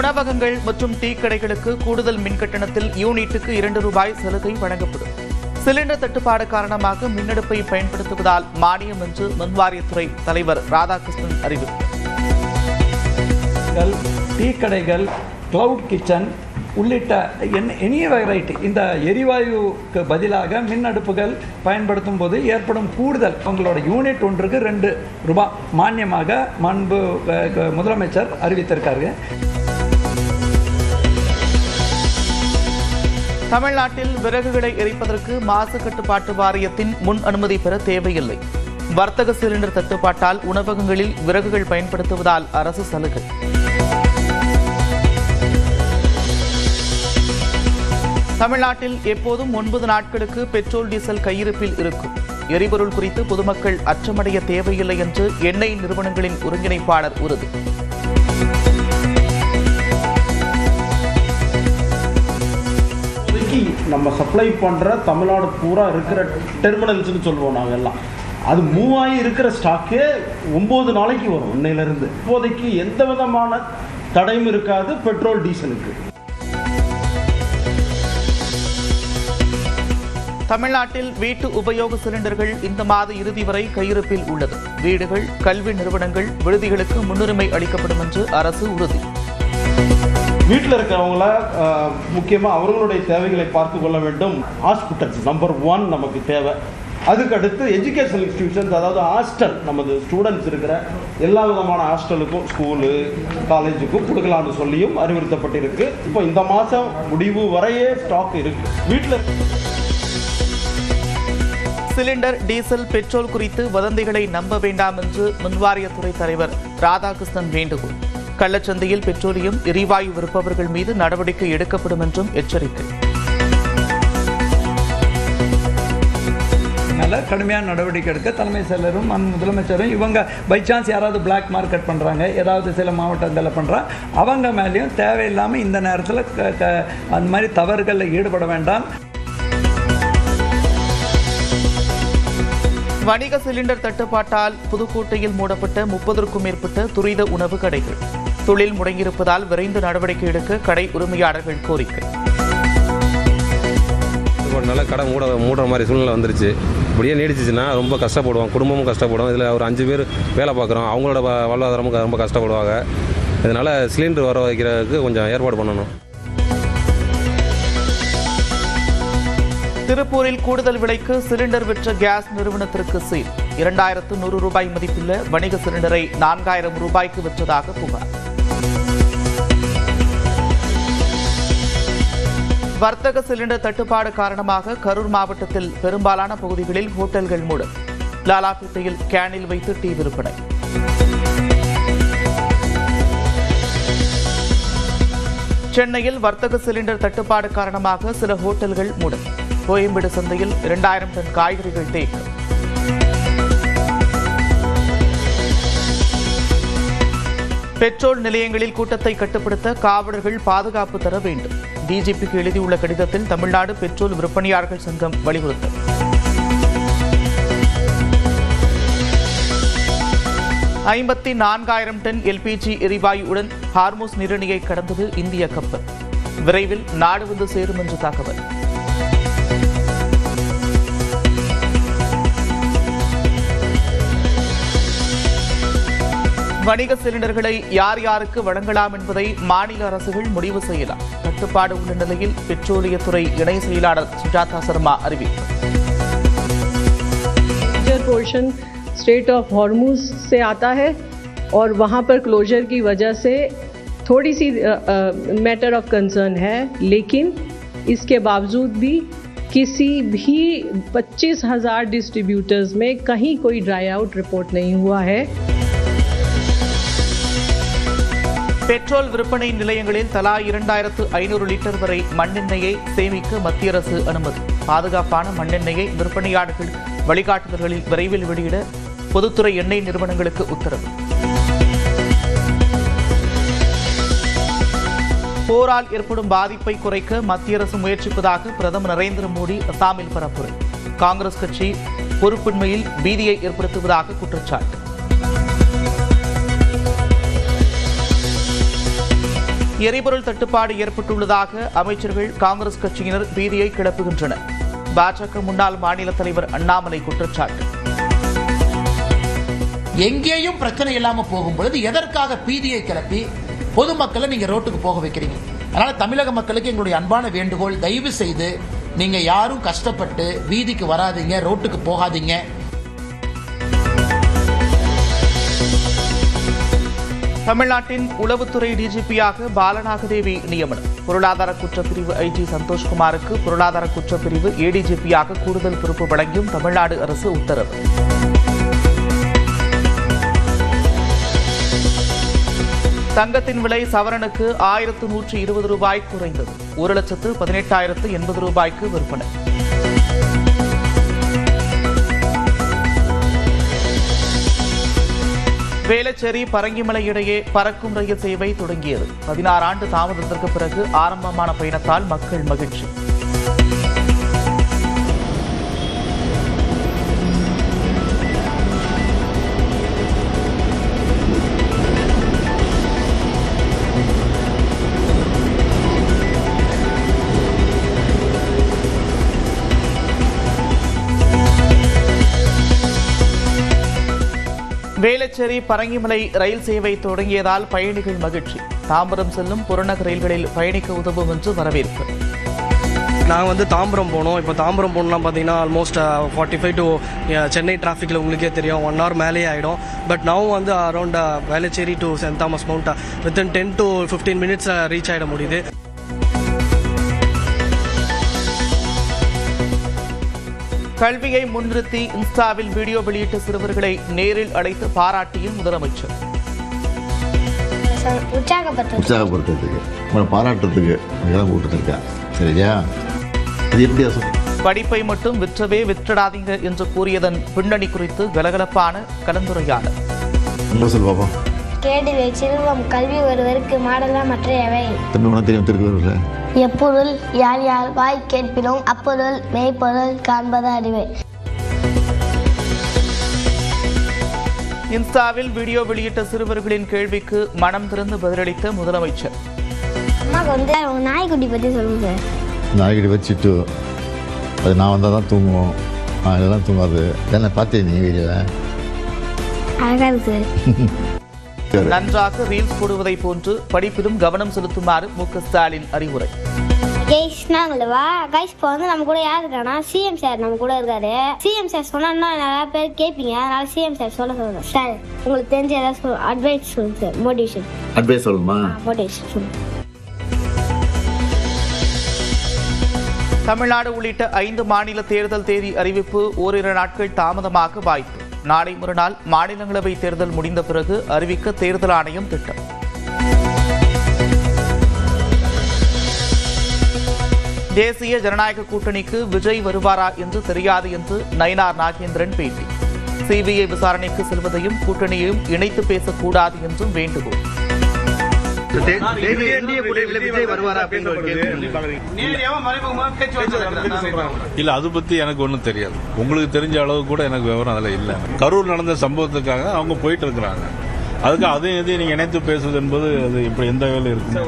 உணவகங்கள் மற்றும் டீ கடைகளுக்கு கூடுதல் மின் கட்டணத்தில் யூனிட்டுக்கு ₹2 சலுகை வழங்கப்படும். சிலிண்டர் தட்டுப்பாடு காரணமாக மின்னடுப்பை பயன்படுத்துவதால் மானியம் என்று மின்வாரியத்துறை தலைவர் ராதாகிருஷ்ணன் அறிவிப்பு. டீ கடைகள், கிளவுட் கிச்சன் உள்ளிட்ட எனி வெரைட்டி இந்த எரிவாயுக்கு பதிலாக மின் அடுப்புகள் பயன்படுத்தும் போது ஏற்படும் கூடுதல் உங்களோட யூனிட் ஒன்றுக்கு ₹2 மானியமாக முன்பு முதலமைச்சர் அறிவித்திருக்காரு. தமிழ்நாட்டில் விறகுகளை எரிப்பதற்கு மாசு கட்டுப்பாட்டு வாரியத்தின் முன் அனுமதி பெற தேவையில்லை. வர்த்தக சிலிண்டர் தட்டுப்பாட்டால் உணவகங்களில் விறகுகள் பயன்படுத்துவதால் அரசு சலுகை. தமிழ்நாட்டில் எப்போதும் 9 நாட்களுக்கு பெட்ரோல் டீசல் கையிருப்பில் இருக்கும். எரிபொருள் குறித்து பொதுமக்கள் அச்சமடைய தேவையில்லை என்று எண்ணெய் நிறுவனங்களின் ஒருங்கிணைப்பாளர் உறுதி. நம்ம சப்ளை பண்ணுற தமிழ்நாடு பூரா இருக்கிற டெர்மினல்ஸ்னு சொல்லுவோம் நாங்கள் எல்லாம். அது மூவ் ஆகி இருக்கிற ஸ்டாக்கே 9 நாளைக்கு வரும் இன்னையிலிருந்து. இப்போதைக்கு எந்த விதமான தடையும் இருக்காது பெட்ரோல் டீசலுக்கு. தமிழ்நாட்டில் வீட்டு உபயோக சிலிண்டர்கள் இந்த மாத இறுதி வரை கையிருப்பில் உள்ளது. வீடுகள், கல்வி நிறுவனங்கள், விடுதிகளுக்கு முன்னுரிமை அளிக்கப்படும் என்று அரசு உறுதி. வீட்டில் இருக்கிறவங்கள முக்கியமாக அவர்களுடைய தேவைகளை பார்த்து கொள்ள வேண்டும். ஹாஸ்பிட்டல்ஸ் நம்பர் 1 நமக்கு தேவை. அதுக்கடுத்து எஜுகேஷனல் இன்ஸ்டிடியூஷன்ஸ், அதாவது ஹாஸ்டல், நமது ஸ்டூடெண்ட்ஸ் இருக்கிற எல்லா விதமான ஹாஸ்டலுக்கும், ஸ்கூலு, காலேஜுக்கும் கொடுக்கலான்னு சொல்லியும் அறிவுறுத்தப்பட்டிருக்கு. இப்போ இந்த மாதம் முடிவு வரையே ஸ்டாக் இருக்கு. வீட்டில் சிலிண்டர், டீசல், பெட்ரோல் குறித்து வதந்திகளை நம்ப வேண்டாம் என்று மின்வாரியத்துறை தலைவர் ராதாகிருஷ்ணன் வேண்டுகோள். கள்ளச்சந்தையில் பெட்ரோலியம், எரிவாயு விற்பவர்கள் மீது நடவடிக்கை எடுக்கப்படும் என்றும் எச்சரிக்கை. கடுமையான நடவடிக்கை எடுக்க தலைமை செயலரும் முதலமைச்சரும் இவங்க பை சான்ஸ் யாராவது பிளாக் மார்க்கெட் பண்ணுறாங்க, ஏதாவது சில மாவட்டங்களில் பண்ணுறாங்க, அவங்க மேலேயும் தேவையில்லாமல் இந்த நேரத்தில் அந்த மாதிரி தவறுகளில் ஈடுபட வேண்டாம். வணிக சிலிண்டர் தட்டுப்பாட்டால் புதுக்கோட்டையில் மூடப்பட்ட 30க்கும் மேற்பட்ட துரித உணவு கடைகள். தொழில் முடங்கியிருப்பதால் விரைந்து நடவடிக்கை எடுக்க கடை உரிமையாளர்கள் கோரிக்கை. நல்ல கடை மூடுற மாதிரி சூழ்நிலை வந்துருச்சு. இப்படியே நீடிச்சிச்சுன்னா ரொம்ப கஷ்டப்படுவோம், குடும்பமும் கஷ்டப்படும். இதில் ஒரு 5 பேர் வேலை பார்க்குறோம், அவங்களோட வாழ்வாதாரமும் ரொம்ப கஷ்டப்படுவாங்க. இதனால் சிலிண்டர் வர வைக்கிறதுக்கு கொஞ்சம் ஏற்பாடு பண்ணணும். திருப்பூரில் கூடுதல் விலைக்கு சிலிண்டர் விற்ற கேஸ் நிறுவனத்திற்கு சீல். ₹2100 மதிப்புள்ள வணிக சிலிண்டரை ₹4000 விற்றதாக புகார். வர்த்தக சிலிண்டர் தட்டுப்பாடு காரணமாக கரூர் மாவட்டத்தில் பெரும்பாலான பகுதிகளில் ஹோட்டல்கள் மூடும். லாலாப்பேட்டையில் கேனில் வைத்து டீ விற்பனை. சென்னையில் வர்த்தக சிலிண்டர் தட்டுப்பாடு காரணமாக சில ஹோட்டல்கள் மூடும். கோயம்பேடு சந்தையில் 2000 டன் காய்கறிகள் தேக்கம். பெட்ரோல் நிலையங்களில் கூட்டத்தை கட்டுப்படுத்த காவலர்கள் பாதுகாப்பு தர வேண்டும். டிஜிபிக்கு எழுதியுள்ள கடிதத்தில் தமிழ்நாடு பெட்ரோல் விற்பனையாளர்கள் சங்கம் வலியுறுத்தல். $54,000 டன் எல்பிஜி எரிவாயுடன் ஹார்முஸ் நீரிணையை கடந்தது இந்திய கப்பல். விரைவில் நாடு வந்து சேரும் என்று தகவல். வணிக சிலிண்டர்களை யார் யாருக்கு வழங்கலாம் என்பதை மாநில அரசுகள் முடிவு செய்யலாம். கட்டுப்பாடு உள்ள நிலையில் பெட்ரோலியத்துறை இணை செயலாளர் சுஜாதா சர்மா அறிவிப்பு. पोर्शन स्ट्रेट ऑफ हॉर्मुज से आता है और वहाँ पर क्लोजर की वजह से थोड़ी सी मैटर ऑफ कंसर्न है, लेकिन इसके बावजूद भी किसी भी 25,000 डिस्ट्रीब्यूटर्स में कहीं कोई ड्राई आउट रिपोर्ट नहीं हुआ है. பெட்ரோல் விற்பனை நிலையங்களில் தலா 2500 லிட்டர் வரை மண்ணெண்ணெயை சேமிக்க மத்திய அரசு அனுமதி. பாதுகாப்பான மண்ணெண்ணெயை விற்பனையாளர்கள் வழிகாட்டுதல்களில் விரைவில் வெளியிட பொதுத்துறை எண்ணெய் நிறுவனங்களுக்கு உத்தரவு. போரால் ஏற்படும் பாதிப்பை குறைக்க மத்திய அரசு முயற்சிப்பதாக பிரதமர் நரேந்திர மோடி அசாமில் பரப்புரை. காங்கிரஸ் கட்சி பொறுப்பின்மையில் பீதியை ஏற்படுத்துவதாக குற்றச்சாட்டு. எரிபொருள் தட்டுப்பாடு ஏற்பட்டுள்ளதாக அமைச்சர்கள் காங்கிரஸ் கட்சியினர் பீதியை கிளப்புகின்றனர். பாஜக முன்னாள் மாநில தலைவர் அண்ணாமலை குற்றச்சாட்டு. எங்கேயும் பிரச்சனை இல்லாம போகும்பொழுது எதற்காக பீதியை கிளப்பி பொதுமக்களை நீங்க ரோட்டுக்கு போக வைக்கிறீங்க? அதனால தமிழக மக்களுக்கு எங்களுடைய அன்பான வேண்டுகோள், தயவு செய்து நீங்க யாரும் கஷ்டப்பட்டு வீதிக்கு வராதீங்க, ரோட்டுக்கு போகாதீங்க. தமிழ்நாட்டின் உளவுத்துறை டிஜிபியாக பாலநாகதேவி நியமனம். பொருளாதார குற்றப்பிரிவு ஐஜி சந்தோஷ்குமாருக்கு பொருளாதார குற்றப்பிரிவு ஏடிஜிபியாக கூடுதல் பொறுப்பு வழங்கியும் தமிழ்நாடு அரசு உத்தரவு. தங்கத்தின் விலை சவரனுக்கு 1120 ரூபாய் குறைந்தது. 1,18,080 ரூபாய்க்கு விற்பனை. வேளச்சேரி பரங்கிமலை இடையே பறக்கும் ரயில் சேவை தொடங்கியது. 16 ஆண்டு தாமதத்திற்கு பிறகு ஆரம்பமான பயணத்தால் மக்கள் மகிழ்ச்சி. வேளச்சேரி பரங்கிமலை ரயில் சேவை தொடங்கியதால் பயணிகள் மகிழ்ச்சி. தாம்பரம் செல்லும் புறநகர் ரயில்களில் பயணிக்க உதவும் என்று வரவேற்பு. நாங்கள் தாம்பரம் போனோம். இப்போ தாம்பரம் போகணும்னா பார்த்தீங்கன்னா ஆல்மோஸ்ட் 45 டு சென்னை டிராஃபிக்கில் உங்களுக்கே தெரியும் 1 hour மேலே ஆகிடும். பட் நான் around Velachery to St Thomas Mount within 10 to 15 minutes reach ஆகிட முடியுது. கல்வியை முன்னிறுத்தி இன்ஸ்டாவில் வீடியோ வெளியிட்ட சிறுவர்களை நேரில் அழைத்து பாராட்டிய முதலமைச்சர். உற்சாகப்படுத்துறதுக்கு பாராட்டுறதுக்கு கூப்பிட்டுருக்கேன். சரியா? படிப்பை மட்டும் விற்றவே விற்றடாதீங்க என்று கூறியதன் பின்னணி குறித்து கலகலப்பான கலந்துரையாடல். கேடுவே செல்வம் கல்வி ஒருவருக்கு மாடலாம் மற்றையவை. தெரியும் திருக்குறள். எப்பொருள் யார் யார் வாய் கேட்பினோம் அப்பொருள் மெய்ப்பொருள் காண்பது அறிவே. இன்ஸ்டாவில் வீடியோ வெளியிட்ட சிறுவர்களின் கேள்விக்கு மனம் திறந்து பதிலளித்த முதலமைச்சர். அம்மாக்கு நாய்க்குட்டி பற்றி சொல்லுங்க. நாய்க்குட்டி வச்சுட்டு அது நான் வந்தால் தான் தூங்குவோம். இதெல்லாம் தூங்காது. என்ன பார்த்தேன் நீ வீடியோவில்? அழகா இருக்கு. நன்றாக ரீல்ஸ் போடுவதை போன்று படிப்பிலும் கவனம் செலுத்துமாறு மு.க. ஸ்டாலின் அறிவுரை. இப்போ நம்ம கூட யார் இருக்கானா சிஎம் சார் நம்ம கூட இருக்காரு. சிஎம் சார் சொன்னா நிறைய பேர் கேட்பீங்க. அதனால சிஎம் சார் சொல்லுங்க சார். உங்களுக்கு தெரிஞ்ச ஏதாவது அட்வைஸ் சொல்லுங்க சார். மோட்டிவேஷன் அட்வைஸ் சொல்லுமா? மோட்டிவேஷன் சொல்லுங்க. தமிழ்நாடு உள்ளிட்ட 5 மாநில தேர்தல் தேதி அறிவிப்பு ஓரிரு நாட்கள் தாமதமாக வாய்ப்பு. நாளை மறுநாள் மாநிலங்களவை தேர்தல் முடிந்த பிறகு அறிவிக்க தேர்தல் ஆணையம் திட்டம். தேசிய ஜனநாயக கூட்டணிக்கு விஜய் வருவாரா என்று தெரியாது என்று நயினார் நாகேந்திரன் பேட்டி. சிபிஐ விசாரணைக்கு செல்வதையும் கூட்டணியையும் இணைத்து பேசக்கூடாது என்றும் வேண்டுகோள். இல்ல அது பத்தி எனக்கு ஒன்றும் தெரியாது. உங்களுக்கு தெரிஞ்ச அளவு கூட எனக்கு விவரம் அதில் இல்லை. கரூர் நடந்த சம்பவத்துக்காக அவங்க போயிட்டு இருக்கிறாங்க. அதுக்கு அதையும் எதையும் நீங்க இணைத்து பேசுவது என்பது அது இப்ப எந்த வேலை இருக்கு?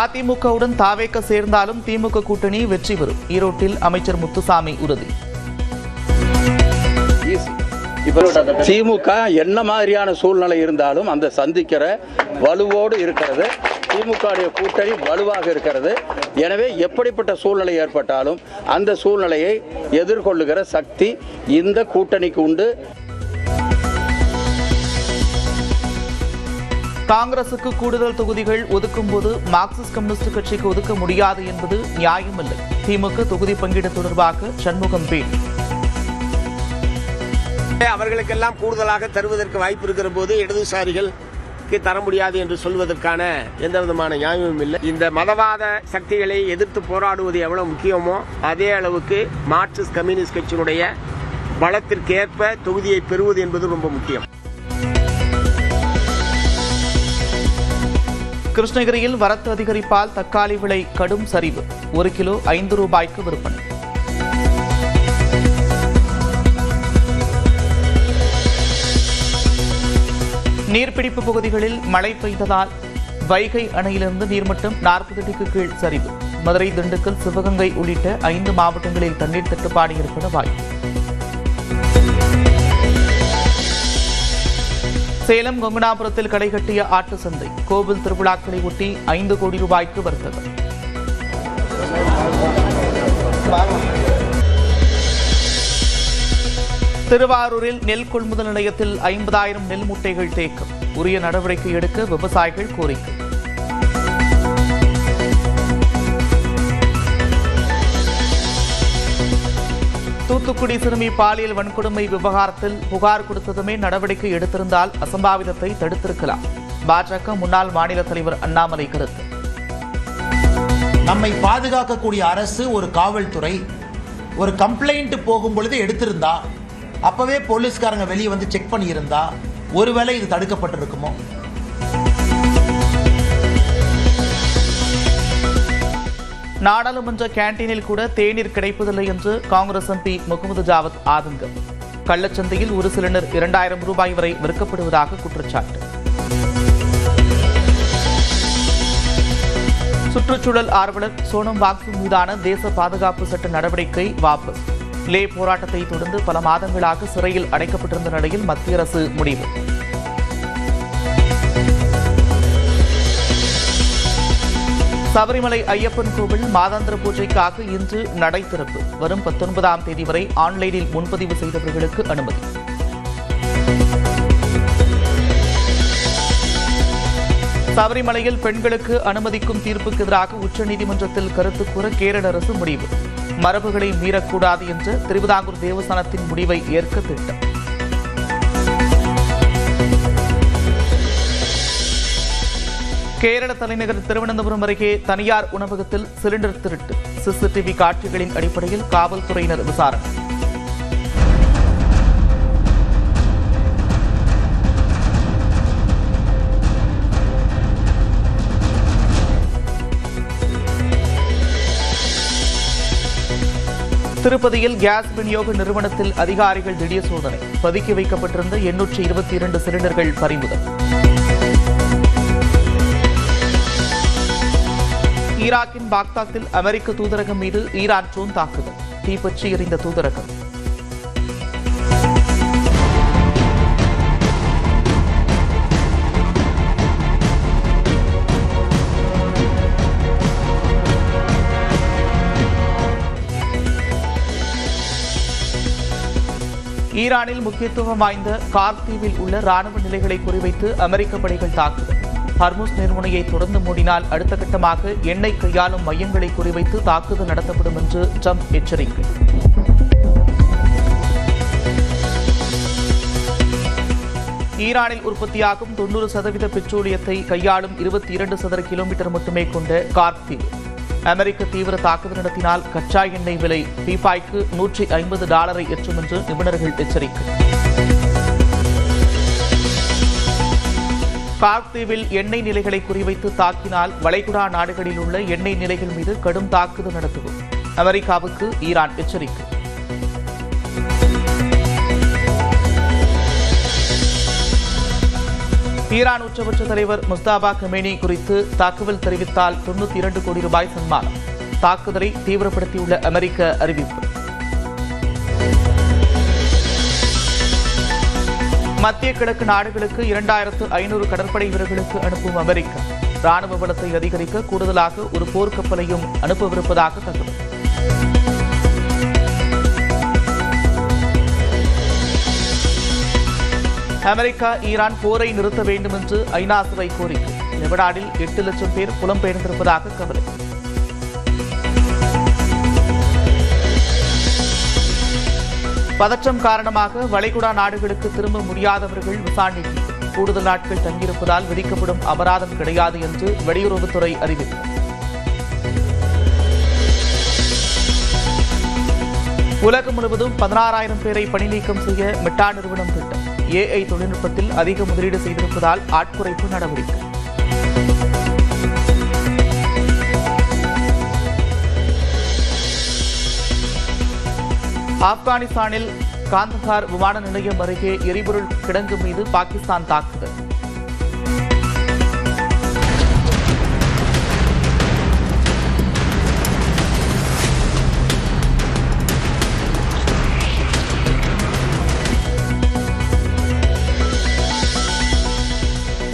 அதிமுகவுடன் தாவேக சேர்ந்தாலும் திமுக கூட்டணி வெற்றி பெறும். ஈரோட்டில் அமைச்சர் முத்துசாமி உறுதி. திமுக என்ன மாதிரியான சூழ்நிலை இருந்தாலும் அந்த சந்திக்கிற வலுவோடு இருக்கிறது. திமுக கூட்டணி வலுவாக இருக்கிறது. எனவே எப்படிப்பட்ட சூழ்நிலை ஏற்பட்டாலும் அந்த சூழ்நிலையை எதிர்கொள்ளுகிற சக்தி இந்த கூட்டணிக்கு உண்டு. காங்கிரசுக்கு கூடுதல் தொகுதிகள் ஒதுக்கும் போது மார்க்சிஸ்ட் கம்யூனிஸ்ட் கட்சிக்கு ஒதுக்க முடியாது என்பது நியாயமில்லை. திமுக தொகுதி பங்கீடு தொடர்பாக சண்முகம் பேட்டி. அவர்களுக்கெல்லாம் கூடுதலாக தருவதற்கு வாய்ப்பு இருக்கிற போது இடதுசாரிகளுக்கு தர முடியாது என்று சொல்வதற்கான எந்த விதமான நியாயமும் இல்லை. இந்த மதவாத சக்திகளை எதிர்த்து போராடுவது எவ்வளவு முக்கியமோ அதே அளவுக்கு மார்க்சிஸ்ட் கம்யூனிஸ்ட் கட்சியினுடைய பலத்திற்கேற்ப தொகுதியை பெறுவது என்பது ரொம்ப முக்கியம். கிருஷ்ணகிரியில் வரத்து அதிகரிப்பால் தக்காளி விலை கடும் சரிவு. 1 கிலோ 5 ரூபாய்க்கு விற்பனை. நீர்பிடிப்பு பகுதிகளில் மழை பெய்ததால் வைகை அணையிலிருந்து நீர்மட்டம் 40 அடிக்கு கீழ் சரிவு. மதுரை, திண்டுக்கல், சிவகங்கை உள்ளிட்ட 5 மாவட்டங்களில் தண்ணீர் தட்டுப்பாடு ஏற்பட வாய்ப்பு. சேலம் கொங்கனாபுரத்தில் கடை கட்டிய ஆட்டு சந்தை. கோவில் திருவிழாக்களை ஒட்டி 5 கோடி ரூபாய்க்கு வர்த்தகம். திருவாரூரில் நெல் கொள்முதல் நிலையத்தில் 50,000 நெல் மூட்டைகள் தேக்கம். உரிய நடவடிக்கை எடுக்க விவசாயிகள் கோரிக்கை. தூத்துக்குடி சிறுமி பாலியல் வன்கொடுமை விவகாரத்தில் புகார் கொடுத்ததுமே நடவடிக்கை எடுத்திருந்தால் அசம்பாவிதத்தை தடுத்திருக்கலாம். பாஜக முன்னாள் மாநில தலைவர் அண்ணாமலை கருத்து. நம்மை பாதுகாக்கக்கூடிய அரசு, ஒரு காவல்துறை ஒரு கம்ப்ளைண்ட் போகும் பொழுது எடுத்திருந்தா, அப்பவே போலீஸ்காரங்க வெளியே வந்து செக் பண்ணியிருந்தா ஒருவேளை இது தடுக்கப்பட்டிருக்குமோ? நாடாளுமன்ற கேண்டீனில் கூட தேநீர் கிடைப்பதில்லை என்று காங்கிரஸ் எம்பி முகமது ஜாவத் ஆதங்கம். கள்ளச்சந்தையில் ஒரு சிலிண்டர் 2,000 ரூபாய் வரை விற்கப்படுவதாக குற்றச்சாட்டு. சுற்றுச்சூழல் ஆர்வலர் சோனம் வாங்சு மீதான தேச பாதுகாப்பு சட்ட நடவடிக்கை வாபஸ். லே போராட்டத்தை தொடர்ந்து பல மாதங்களாக சிறையில் அடைக்கப்பட்டிருந்த நிலையில் மத்திய அரசு முடிவு. சபரிமலை ஐயப்பன் கோவில் மாதாந்திர பூஜைக்காக இன்று நடை திறப்பு. வரும் 19ஆம் தேதி வரை ஆன்லைனில் முன்பதிவு செய்தவர்களுக்கு அனுமதி. சபரிமலையில் பெண்களுக்கு அனுமதிக்கும் தீர்ப்புக்கு எதிராக உச்சநீதிமன்றத்தில் கருத்து கூற கேரள அரசு முடிவு. மரபுகளை மீறக்கூடாது என்ற திருவிதாங்கூர் தேவஸ்தானத்தின் முடிவை ஏற்க திட்டம். கேரள தலைநகர் திருவனந்தபுரம் அருகே தனியார் உணவகத்தில் சிலிண்டர் திருட்டு. சிசிடிவி காட்சிகளின் அடிப்படையில் காவல்துறையினர் விசாரணை. திருப்பதியில் கேஸ் விநியோக நிறுவனத்தில் அதிகாரிகள் திடீர் சோதனை. பதுக்கி வைக்கப்பட்டிருந்த 822 சிலிண்டர்கள் பறிமுதல். ஈராக்கின் பாக்தாத்தில் அமெரிக்க தூதரகம் மீது ஈரான் ட்ரோன் தாக்குதல். தீப்பற்றி எறிந்த தூதரகம். ஈரானில் முக்கியத்துவம் வாய்ந்த கார்க் தீவில் உள்ள ராணுவ நிலைகளை குறிவைத்து அமெரிக்க படைகள் தாக்குதல். ஹர்முஸ் நீர்முனையை தொடர்ந்து மூடினால் அடுத்த கட்டமாக எண்ணெய் கையாளும் மையங்களை குறிவைத்து தாக்குதல் நடத்தப்படும் என்று ட்ரம்ப் எச்சரிக்கை. ஈரானில் உற்பத்தியாகும் 90% பெட்ரோலியத்தை கையாளும் 22 சதுர கிலோமீட்டர் மட்டுமே கொண்ட கார்க் தீவு. அமெரிக்க தீவிர தாக்குதல் நடத்தினால் கச்சா எண்ணெய் விலை பீப்பாய்க்கு $150 எட்டும் என்று நிபுணர்கள் எச்சரிக்கை. கார்க் தீவில் எண்ணெய் நிலைகளை குறிவைத்து தாக்கினால் வளைகுடா நாடுகளில் உள்ள எண்ணெய் நிலைகள் மீது கடும் தாக்குதல் நடத்துவோம். அமெரிக்காவுக்கு ஈரான் எச்சரிக்கை. ஈரான் உச்சபட்ச தலைவர் முஸ்தாபா கமேனி குறித்து தகவல் தெரிவித்தால் $92 கோடி சன்மானம். தாக்குதலை தீவிரப்படுத்தியுள்ள அமெரிக்க அறிவிப்பு. மத்திய கிழக்கு நாடுகளுக்கு 2500 கடற்படை வீரர்களுக்கு அனுப்பும் அமெரிக்கா. ராணுவ பலத்தை அதிகரிக்க கூடுதலாக ஒரு போர்க்கப்பலையும் அனுப்பவிருப்பதாக தகவல். அமெரிக்கா ஈரான் போரை நிறுத்த வேண்டும் என்று ஐநா சபை கோரிக்கை. லெபனானில் 8 லட்சம் பேர் புலம்பெயர்ந்திருப்பதாக கவலை. பதற்றம் காரணமாக வளைகுடா நாடுகளுக்கு திரும்ப முடியாதவர்கள் விசாரணைக்கு கூடுதல் நாட்கள் தங்கியிருப்பதால் விதிக்கப்படும் அபராதம் கிடையாது என்று வெளியுறவுத்துறை அறிவிப்பு. உலகம் முழுவதும் 16,000 பேரை பணிநீக்கம் செய்ய மெட்டா நிறுவனம் திட்டம். AI தொழில்நுட்பத்தில் அதிக முதலீடு செய்திருப்பதால் ஆட்குறைப்பு நடவடிக்கை. ஆப்கானிஸ்தானில் காந்தஹார் விமான நிலையம் அருகே எரிபொருள் கிடங்கு மீது பாகிஸ்தான் தாக்குதல்.